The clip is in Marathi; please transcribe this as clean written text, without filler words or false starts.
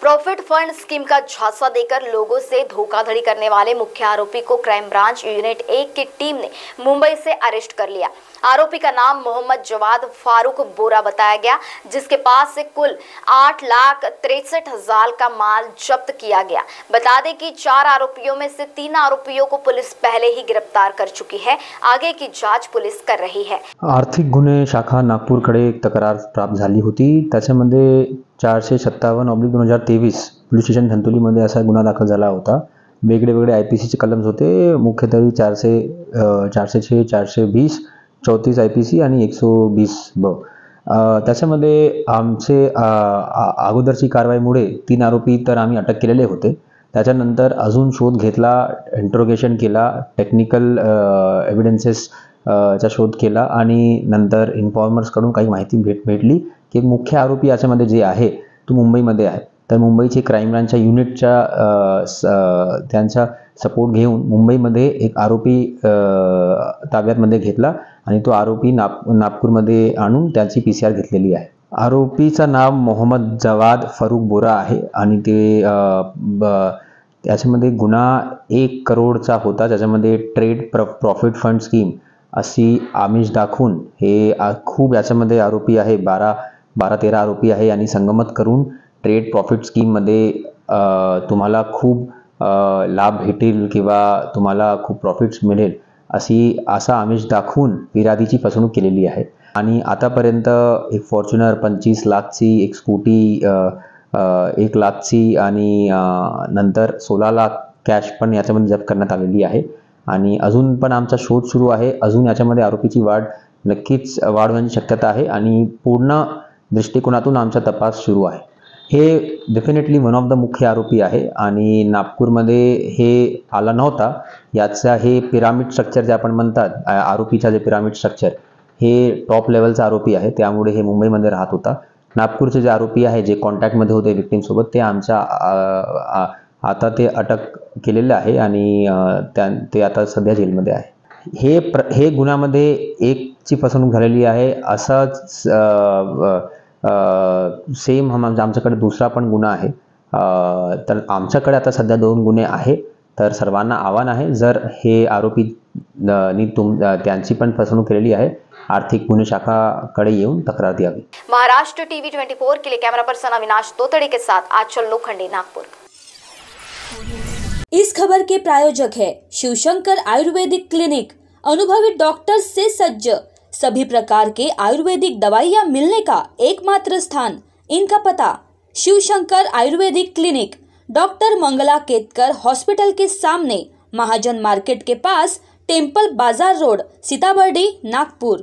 प्रॉफिट फंड स्कीम का झांसा देकर लोगों से धोखाधड़ी करने वाले मुख्य आरोपी को क्राइम ब्रांच यूनिट 1 की टीम ने मुंबई से अरेस्ट कर लिया। आरोपी का नाम मोहम्मद जवाद फारूक बोरा बताया गया, जिसके पास से कुल 8,63,000 का माल जब्त किया गया। बता दें कि 4 आरोपियों में से 3 आरोपियों को पुलिस पहले ही गिरफ्तार कर चुकी है। आगे की जांच पुलिस कर रही है। आर्थिक गुन्हे शाखा नागपूरकडे एक तक्रार प्राप्त झाली होती। त्याच्यामध्ये 457/2023 पोलीस स्टेशन धंतोलीमध्ये असा गुन्हा दाखल झाला होता। वेगळे IPCचे कलम्स होते, मुख्यतः 406, 420, 34 IPC आणि 120 त्याच्यामध्ये आमचे अगोदरची कारवाईमुळे 3 आरोपी तर आम्ही अटक केलेले होते। त्याच्यानंतर अजून शोध घेतला, इंट्रोगेशन केला, टेक्निकल एव्हिडन्सेस चा शोध केला आणि नंतर इन्फॉर्मर्सकडून काही माहिती भेटली की मुख्य आरोपी याच्यामध्ये जे आहे तो मुंबईमध्ये आहे। तर मुंबईचे क्राइम ब्रांचच्या युनिटच्या त्यांचा सपोर्ट घेऊन मुंबईमध्ये एक आरोपी ताब्यातमध्ये घेतला आणि तो आरोपी नागपूरमध्ये आणून त्याची PCR घेतलेली आहे। आरोपीचं नाव मोहम्मद जवाद फारूक बोरा आहे आणि ते त्याच्यामध्ये गुन्हा 1 करोडचा होता। त्याच्यामध्ये ट्रेड प्रॉफिट फंड स्कीम अशी आमिष दाखवून हे खूप याच्यामध्ये आरोपी आहे, 12-13 आरोपी आहे आणि संगमत करून ट्रेड प्रॉफिट स्कीममध्ये तुम्हाला खूप लाभ भेटेल किंवा तुम्हाला खूप प्रॉफिट्स मिळेल असा आमिष दाखवून फिर्यादीची फसवणूक केलेली आहे। आणि आतापर्यंत एक फॉर्च्युनर 25 लाखची, एक स्कूटी 1 लाखची आणि नंतर 16 लाख कॅश पण याच्यामध्ये जप्त करण्यात आलेली आहे। आणि अजून पण आमचा शोध सुरू आहे। अजून याच्यामध्ये आरोपीची नक्कीच वाढ होण्याची शक्यता आहे आणि पूर्ण दृष्टिकोनातून आमचा तपास सुरू आहे। हे डेफिनेटली वन ऑफ द मुख्य आरोपी आहे आणि नागपूरमध्ये हे आला नव्हता। याचा हे पिरामिड स्ट्रक्चर जे आपण म्हणतात, आरोपीचा जे पिरामिड स्ट्रक्चर, हे टॉप लेवलचा आरोपी आहे, त्यामुळे हे मुंबईमध्ये राहत होता। नागपूरचे जे आरोपी आहे, जे कॉन्टॅक्टमध्ये होते विक्टिम सोबत, ते आमच्या आता ते अटक केलेलं आहे आणि ते आता सध्या जेलमध्ये आहे। हे गुन्ह्यामध्ये 1ची फसवणूक झालेली आहे। असाच सेम आमच्याकडे दुसरा पण गुन्हा आहे। तर आमच्याकडे आता सध्या 2 गुन्हे आहे। तर सर्वांना आव्हान आहे, जर हे आरोपी त्यांची पण फसवणूक केलेली आहे, आर्थिक गुन्हे शाखाकडे येऊन तक्रार द्यावी। महाराष्ट्र टीवी 24 के लिए कैमरा पर्सन अविनाश तोतड़े के साथ आंचल लोखंडे, नागपुर। इस खबर के प्रायोजक है शिवशंकर आयुर्वेदिक क्लिनिक, अनुभवी डॉक्टर्स से सज्ज, सभी प्रकार के आयुर्वेदिक दवाइयाँ मिलने का एकमात्र स्थान। इनका पता Shivshankar ayurvedic clinic, doctor Mangala Ketkar hospital के सामने, महाजन मार्केट के पास, temple bazaar road, Sitabuldi, Nagpur.